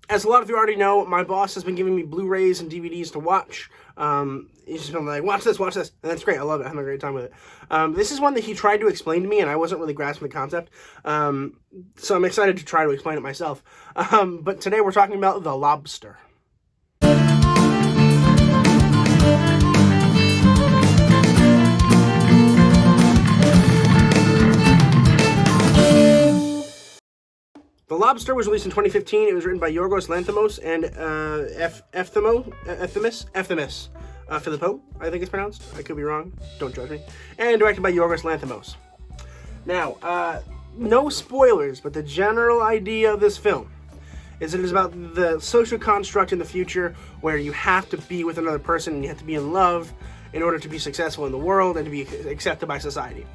As a lot of you already know, my boss has been giving me Blu-rays and DVDs to watch. He's just been like, watch this, and that's great. I love it. I'm having a great time with it. This is one that he tried to explain to me, and I wasn't really grasping the concept. So I'm excited to try to explain it myself. But today we're talking about The Lobster. The Lobster was released in 2015. It was written by Yorgos Lanthimos and Efthimis Philippou, I think it's pronounced. I could be wrong. Don't judge me. And directed by Yorgos Lanthimos. Now, no spoilers, but the general idea of this film is it is about the social construct in the future where you have to be with another person and you have to be in love in order to be successful in the world and to be accepted by society.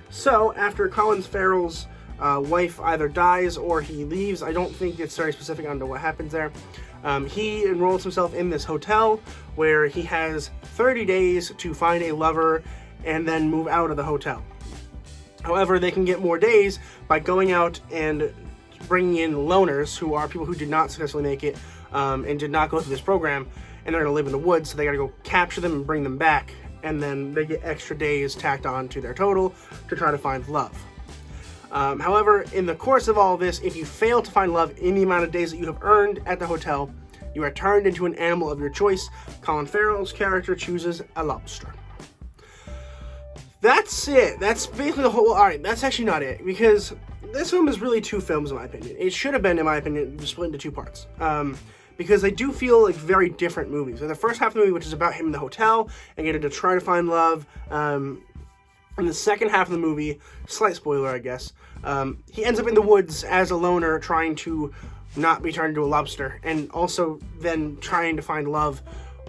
So, after Colin Farrell's wife either dies or he leaves, I don't think it's very specific on what happens there. He enrolls himself in this hotel where he has 30 days to find a lover and then move out of the hotel. However, they can get more days by going out and bringing in loners, who are people who did not successfully make it and did not go through this program, and they're going to live in the woods, so they got to go capture them and bring them back, and then they get extra days tacked on to their total to try to find love. However, in the course of all this, if you fail to find love in the amount of days that you have earned at the hotel, you are turned into an animal of your choice. Colin Farrell's character chooses a lobster. That's it. That's basically the whole... Alright, that's actually not it, because this film is really two films, in my opinion. It should have been, in my opinion, split into two parts. Because they do feel like very different movies. So the first half of the movie, which is about him in the hotel, and getting to try to find love, in the second half of the movie, slight spoiler, I guess, he ends up in the woods as a loner trying to not be turned into a lobster, and also then trying to find love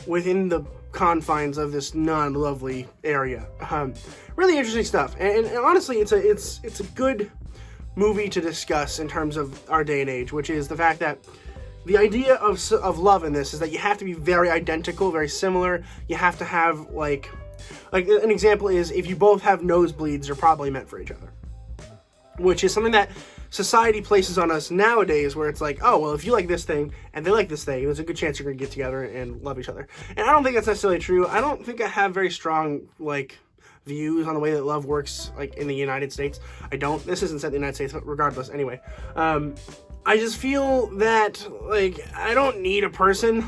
within the confines of this non-lovely area. Really interesting stuff, and honestly, it's a good movie to discuss in terms of our day and age, which is the fact that the idea of love in this is that you have to be very identical, very similar. You have to have, like an example is, if you both have nosebleeds, you're probably meant for each other. Which is something that society places on us nowadays, where it's like, oh, well, if you like this thing, and they like this thing, there's a good chance you're going to get together and love each other. And I don't think that's necessarily true. I don't think I have very strong, views on the way that love works, in the United States. I don't. This isn't set in the United States, but regardless, anyway. I just feel that, I don't need a person.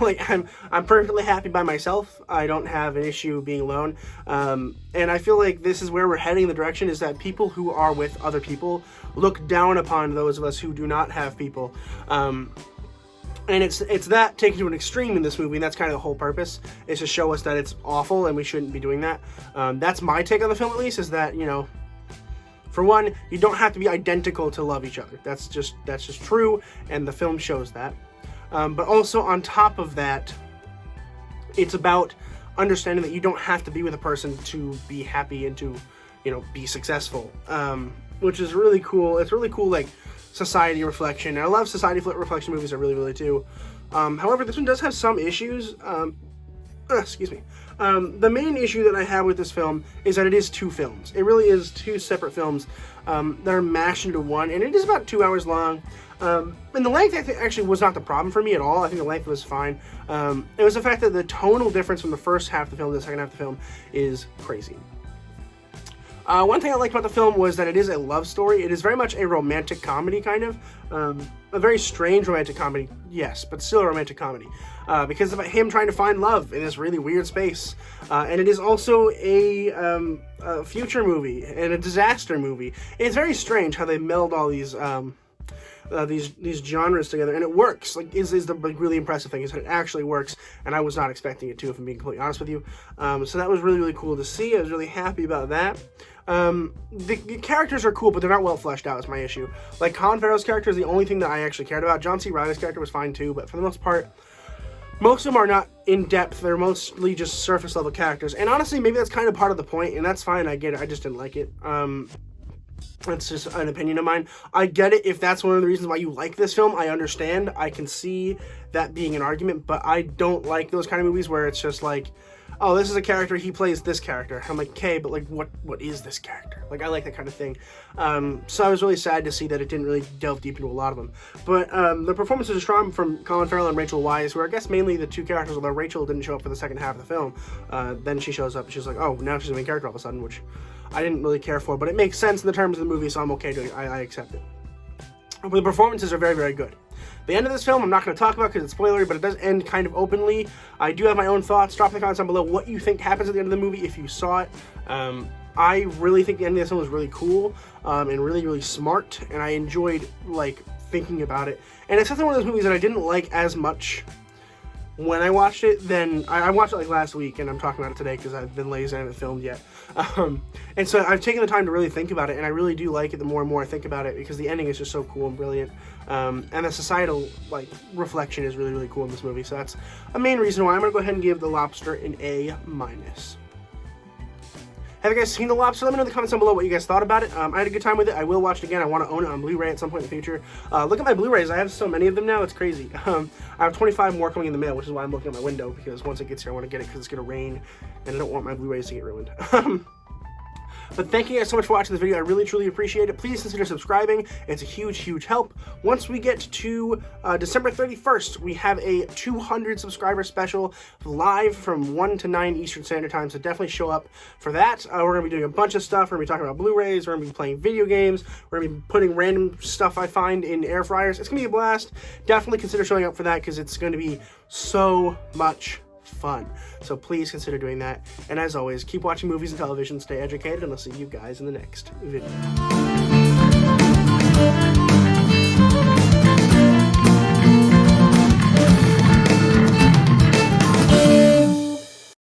I'm perfectly happy by myself. I don't have an issue being alone. And I feel like this is where we're heading. The direction is that people who are with other people look down upon those of us who do not have people. And it's that taken to an extreme in this movie, and that's kind of the whole purpose, is to show us that it's awful and we shouldn't be doing that. That's my take on the film, at least, is that, for one, you don't have to be identical to love each other. That's just true, and the film shows that. But also, on top of that, it's about understanding that you don't have to be with a person to be happy and to, be successful. Which is really cool. It's really cool, society reflection. And I love society reflection movies. I really, really do. However, this one does have some issues. Excuse me. The main issue that I have with this film is that it is two films. It really is two separate films that are mashed into one, and it is about 2 hours long. And the length actually was not the problem for me at all. I think the length was fine. It was the fact that the tonal difference from the first half of the film to the second half of the film is crazy. One thing I liked about the film was that it is a love story. It is very much a romantic comedy, kind of. A very strange romantic comedy, yes, but still a romantic comedy. Because of him trying to find love in this really weird space. And it is also a future movie and a disaster movie. And it's very strange how they meld all these genres together, and it works. Is the really impressive thing, is that it actually works, and I was not expecting it to, if I'm being completely honest with you. So that was really, really cool to see. I was really happy about that. The characters are cool, but they're not well fleshed out, is my issue. Colin Farrell's character is the only thing that I actually cared about. John C. Reilly's character was fine too, but for the most part, most of them are not in depth. They're mostly just surface level characters, and honestly, maybe that's kind of part of the point, and that's fine. I get it. I just didn't like it. That's just an opinion of mine. I get it if that's one of the reasons why you like this film. I understand. I can see that being an argument, but I don't like those kind of movies where it's just oh, this is a character, he plays this character. I'm like, okay, but like, what is this character? Like, I like that kind of thing. So I was really sad to see that it didn't really delve deep into a lot of them. But the performances are strong from Colin Farrell and Rachel Weisz, who are, I guess, mainly the two characters, although Rachel didn't show up for the second half of the film. Then she shows up, and she's like, oh, now she's the main character all of a sudden, which I didn't really care for, but it makes sense in the terms of the movie, so I'm okay doing it. I accept it. But the performances are very, very good. The end of this film, I'm not going to talk about because it's spoilery, but it does end kind of openly. I do have my own thoughts. Drop in the comments down below what you think happens at the end of the movie if you saw it. I really think the end of this film was really cool and really, really smart, and I enjoyed, like, thinking about it. And it's definitely one of those movies that I didn't like as much when I watched it. Then I watched it like last week, and I'm talking about it today because I've been lazy and I haven't filmed yet. And so I've taken the time to really think about it, and I really do like it the more and more I think about it because the ending is just so cool and brilliant. And the societal like reflection is really, really cool in this movie. So that's a main reason why I'm going to go ahead and give The Lobster an A-. Have you guys seen The Lobster? Let me know in the comments down below what you guys thought about it. I had a good time with it. I will watch it again. I want to own it on Blu-ray at some point in the future. Look at my Blu-rays. I have so many of them now. It's crazy. I have 25 more coming in the mail, which is why I'm looking at my window, because once it gets here, I want to get it because it's going to rain, and I don't want my Blu-rays to get ruined. But thank you guys so much for watching this video. I really, truly appreciate it. Please consider subscribing. It's a huge, huge help. Once we get to December 31st, we have a 200 subscriber special live from 1 to 9 Eastern Standard Time, so definitely show up for that. We're going to be doing a bunch of stuff. We're going to be talking about Blu-rays. We're going to be playing video games. We're going to be putting random stuff I find in air fryers. It's going to be a blast. Definitely consider showing up for that because it's going to be so much fun. So please consider doing that. And as always, keep watching movies and television, stay educated, and I'll see you guys in the next video.